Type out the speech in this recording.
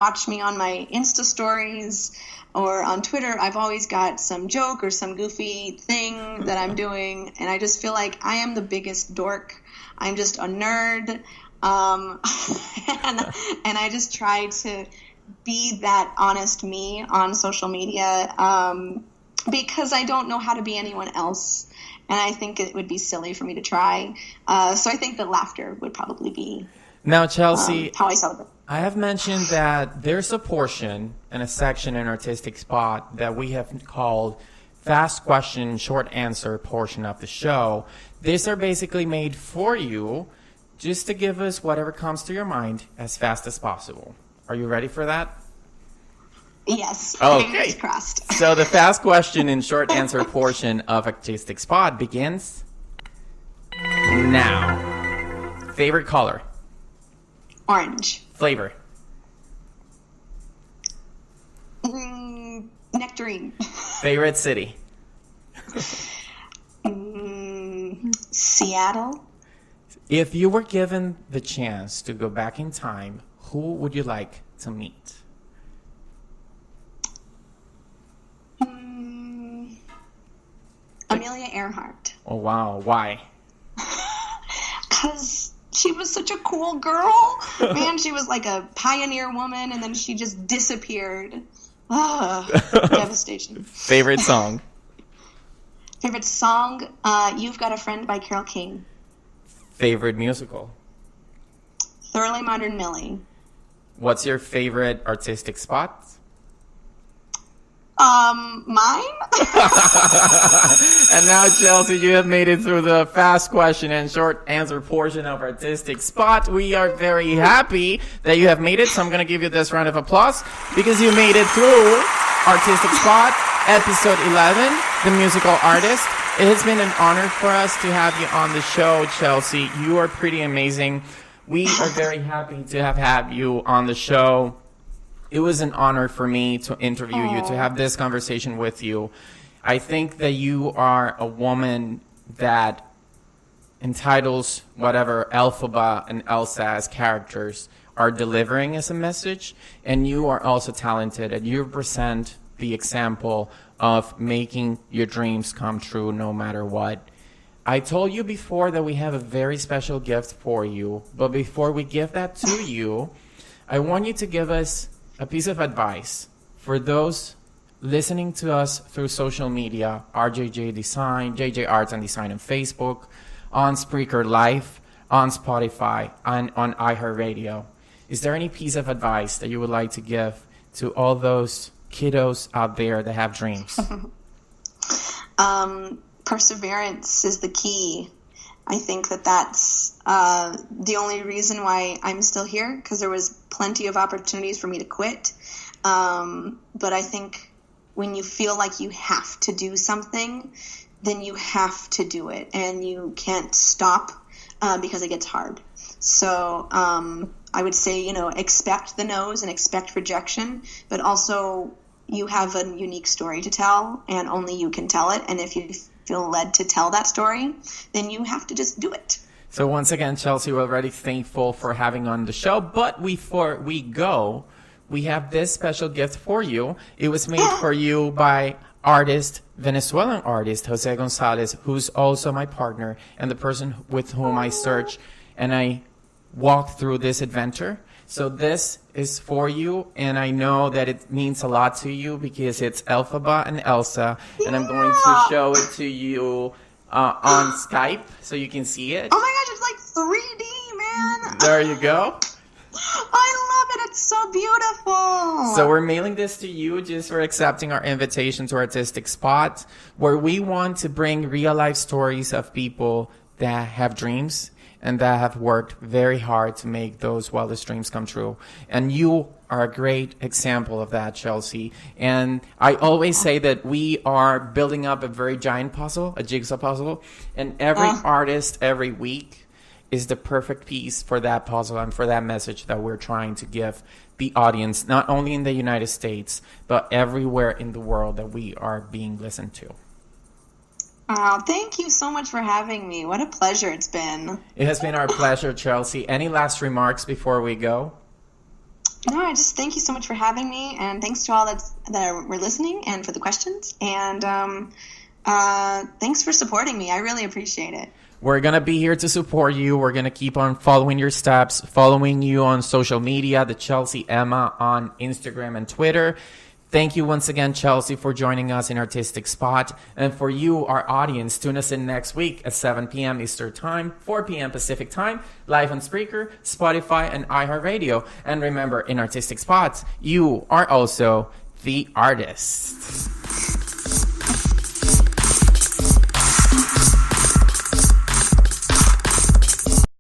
watch me on my Insta stories or on Twitter, I've always got some joke or some goofy thing that I'm doing, and I just feel like I am the biggest dork. I'm just a nerd, and I just try to be that honest me on social media because I don't know how to be anyone else, and I think it would be silly for me to try. So I think that laughter would probably be now, Chelsea, how I celebrate. I have mentioned that there's a portion and a section in Artistic Spot that we have called Fast Question, Short Answer portion of the show. These are basically made for you just to give us whatever comes to your mind as fast as possible. Are you ready for that? Yes. Okay. Fingers crossed. So the Fast Question and Short Answer portion of Artistic Spot begins now. Favorite color? Orange. Flavor? Nectarine. Favorite city? Seattle. If you were given the chance to go back in time, who would you like to meet? Amelia Earhart. Oh, wow. Why? Because she was such a cool girl. Man, she was like a pioneer woman, and then she just disappeared. Devastation. Favorite song? Favorite song? You've Got a Friend by Carole King. Favorite musical? Thoroughly Modern Millie. What's your favorite artistic spot? Mine? And now, Chelsea, you have made it through the fast question and short answer portion of Artistic Spot. We are very happy that you have made it, so I'm going to give you this round of applause because you made it through Artistic Spot, episode 11, The Musical Artist. It has been an honor for us to have you on the show, Chelsea. You are pretty amazing. We are very happy to have had you on the show. It was an honor for me to interview you, to have this conversation with you. I think that you are a woman that entitles whatever Elphaba and Elsa as characters are delivering as a message, and you are also talented, and you represent the example of making your dreams come true no matter what. I told you before that we have a very special gift for you, but before we give that to you, I want you to give us a piece of advice for those listening to us through social media, RJJ Design, JJ Arts and Design on Facebook, on Spreaker Live, on Spotify, and on iHeartRadio. Is there any piece of advice that you would like to give to all those kiddos out there that have dreams? Perseverance is the key. I think that that's the only reason why I'm still here, because there was plenty of opportunities for me to quit. But I think when you feel like you have to do something, then you have to do it, and you can't stop because it gets hard. So I would say, expect the no's and expect rejection, but also you have a unique story to tell, and only you can tell it. And if you feel led to tell that story, then you have to just do it. So once again, Chelsea, we're already thankful for having on the show. But before we go, we have this special gift for you. It was made for you by Venezuelan artist, Jose Gonzalez, who's also my partner and the person with whom I search and I walk through this adventure. So this is for you, and I know that it means a lot to you because it's Elphaba and Elsa, and I'm going to show it to you on Skype so you can see it. Oh my gosh, it's like 3D, man. There you go. I love it. It's so beautiful. So we're mailing this to you just for accepting our invitation to Artistic Spot, where we want to bring real-life stories of people that have dreams and that have worked very hard to make those wildest dreams come true. And you are a great example of that, Chelsea. And I always say that we are building up a very giant puzzle, a jigsaw puzzle, and every artist every week is the perfect piece for that puzzle and for that message that we're trying to give the audience, not only in the United States, but everywhere in the world that we are being listened to. Oh, thank you so much for having me. What a pleasure it's been. It has been our pleasure, Chelsea. Any last remarks before we go? No, I just thank you so much for having me, and thanks to all that were listening and for the questions. And thanks for supporting me. I really appreciate it. We're going to be here to support you. We're going to keep on following your steps, following you on social media, the Chelsea Emma on Instagram and Twitter. Thank you once again, Chelsea, for joining us in Artistic Spot. And for you, our audience, tune us in next week at 7 p.m. Eastern Time, 4 p.m. Pacific Time, live on Spreaker, Spotify, and iHeartRadio. And remember, in Artistic Spots, you are also the artist.